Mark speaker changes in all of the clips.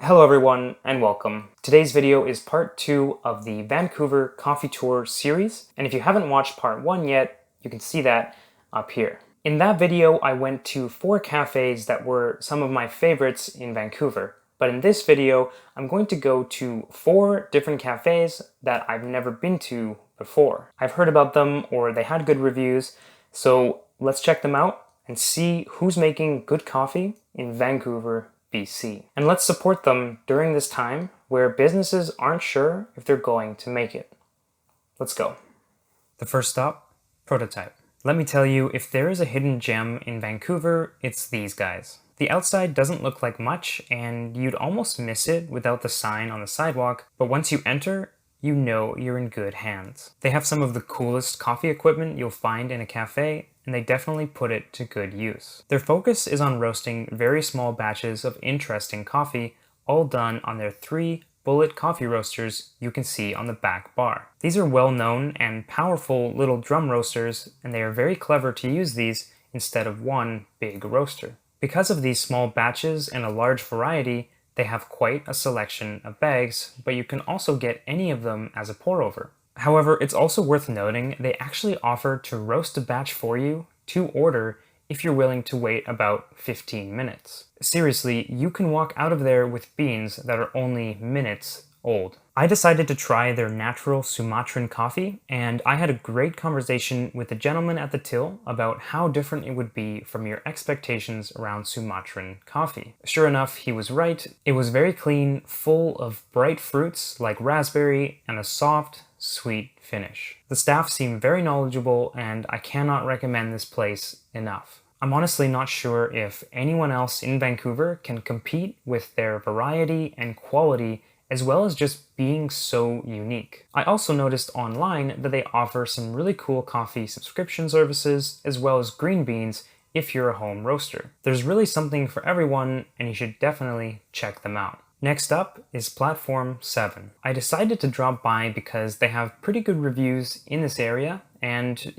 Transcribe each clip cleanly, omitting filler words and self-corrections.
Speaker 1: Hello everyone and welcome. Today's video is part 2 of the Vancouver Coffee Tour series, and if you haven't watched part 1 yet, you can see that up here. In that video, I went to 4 cafes that were some of my favorites in Vancouver, but in this video, I'm going to go to 4 different cafes that I've never been to before. I've heard about them or they had good reviews, so let's check them out and see who's making good coffee in Vancouver, BC. And let's support them during this time where businesses aren't sure if they're going to make it. Let's go. The first stop, Prototype. Let me tell you, if there is a hidden gem in Vancouver, it's these guys. The outside doesn't look like much, and you'd almost miss it without the sign on the sidewalk, but once you enter, you know you're in good hands. They have some of the coolest coffee equipment you'll find in a cafe, and they definitely put it to good use. Their focus is on roasting very small batches of interesting coffee, all done on their 3 bullet coffee roasters you can see on the back bar. These are well-known and powerful little drum roasters, and they are very clever to use these instead of one big roaster. Because of these small batches and a large variety, they have quite a selection of bags, but you can also get any of them as a pour-over. However, it's also worth noting they actually offer to roast a batch for you to order if you're willing to wait about 15 minutes. Seriously, you can walk out of there with beans that are only minutes old. I decided to try their natural Sumatran coffee, and I had a great conversation with the gentleman at the till about how different it would be from your expectations around Sumatran coffee. Sure enough, he was right. It was very clean, full of bright fruits like raspberry, and a soft, sweet finish. The staff seem very knowledgeable, and I cannot recommend this place enough. I'm honestly not sure if anyone else in Vancouver can compete with their variety and quality, as well as just being so unique. I also noticed online that they offer some really cool coffee subscription services, as well as green beans if you're a home roaster. There's really something for everyone, and you should definitely check them out. Next up is Platform 7. I decided to drop by because they have pretty good reviews in this area, and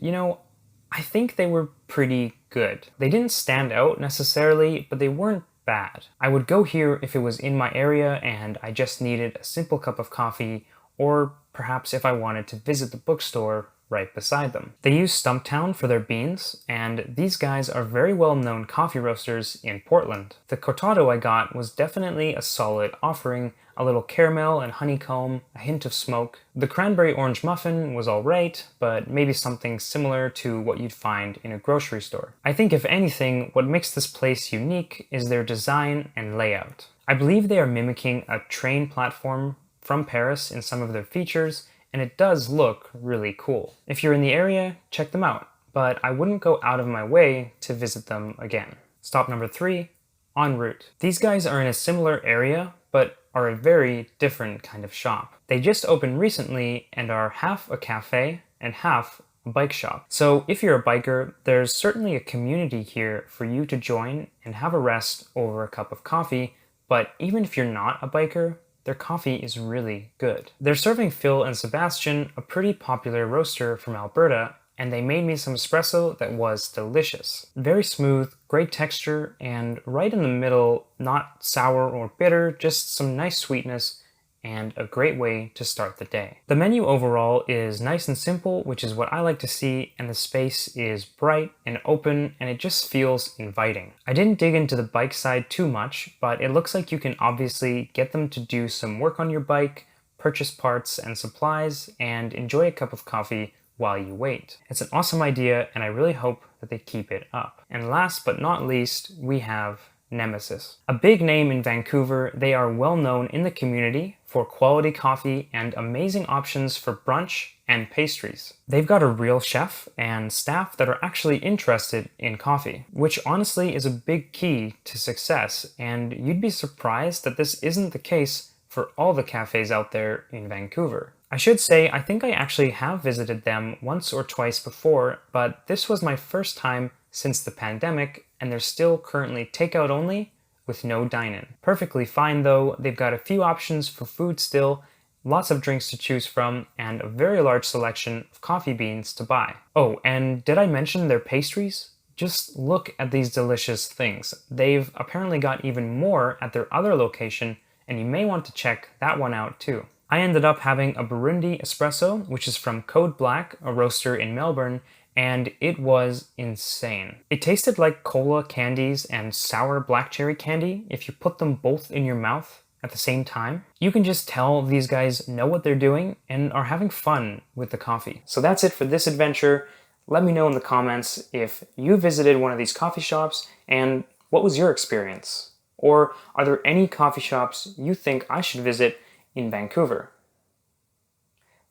Speaker 1: I think they were pretty good. They didn't stand out necessarily, but they weren't bad. I would go here if it was in my area and I just needed a simple cup of coffee, or perhaps if I wanted to visit the bookstore right beside them. They use Stumptown for their beans, and these guys are very well-known coffee roasters in Portland. The cortado I got was definitely a solid offering, a little caramel and honeycomb, a hint of smoke. The cranberry orange muffin was alright, but maybe something similar to what you'd find in a grocery store. I think if anything, what makes this place unique is their design and layout. I believe they are mimicking a train platform from Paris in some of their features, and it does look really cool. If you're in the area, check them out, but I wouldn't go out of my way to visit them again. Stop number 3, En Route. These guys are in a similar area, but are a very different kind of shop. They just opened recently and are half a cafe and half a bike shop. So if you're a biker, there's certainly a community here for you to join and have a rest over a cup of coffee, but even if you're not a biker, their coffee is really good. They're serving Phil and Sebastian, a pretty popular roaster from Alberta, and they made me some espresso that was delicious. Very smooth, great texture, and right in the middle, not sour or bitter, just some nice sweetness, and a great way to start the day. The menu overall is nice and simple, which is what I like to see, and the space is bright and open, and it just feels inviting. I didn't dig into the bike side too much, but it looks like you can obviously get them to do some work on your bike, purchase parts and supplies, and enjoy a cup of coffee while you wait. It's an awesome idea, and I really hope that they keep it up. And last but not least, we have Nemesis. A big name in Vancouver, they are well known in the community for quality coffee and amazing options for brunch and pastries. They've got a real chef and staff that are actually interested in coffee, which honestly is a big key to success, and you'd be surprised that this isn't the case for all the cafes out there in Vancouver. I should say, I think I actually have visited them once or twice before, but this was my first time since the pandemic, and they're still currently takeout only with no dine-in. Perfectly fine though, they've got a few options for food still, lots of drinks to choose from, and a very large selection of coffee beans to buy. Oh, and did I mention their pastries? Just look at these delicious things. They've apparently got even more at their other location, and you may want to check that one out too. I ended up having a Burundi espresso, which is from Code Black, a roaster in Melbourne, and it was insane. It tasted like cola candies and sour black cherry candy if you put them both in your mouth at the same time. You can just tell these guys know what they're doing and are having fun with the coffee. So that's it for this adventure. Let me know in the comments if you visited one of these coffee shops and what was your experience? Or are there any coffee shops you think I should visit in Vancouver?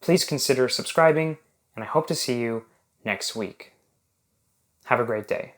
Speaker 1: Please consider subscribing, and I hope to see you next week. Have a great day.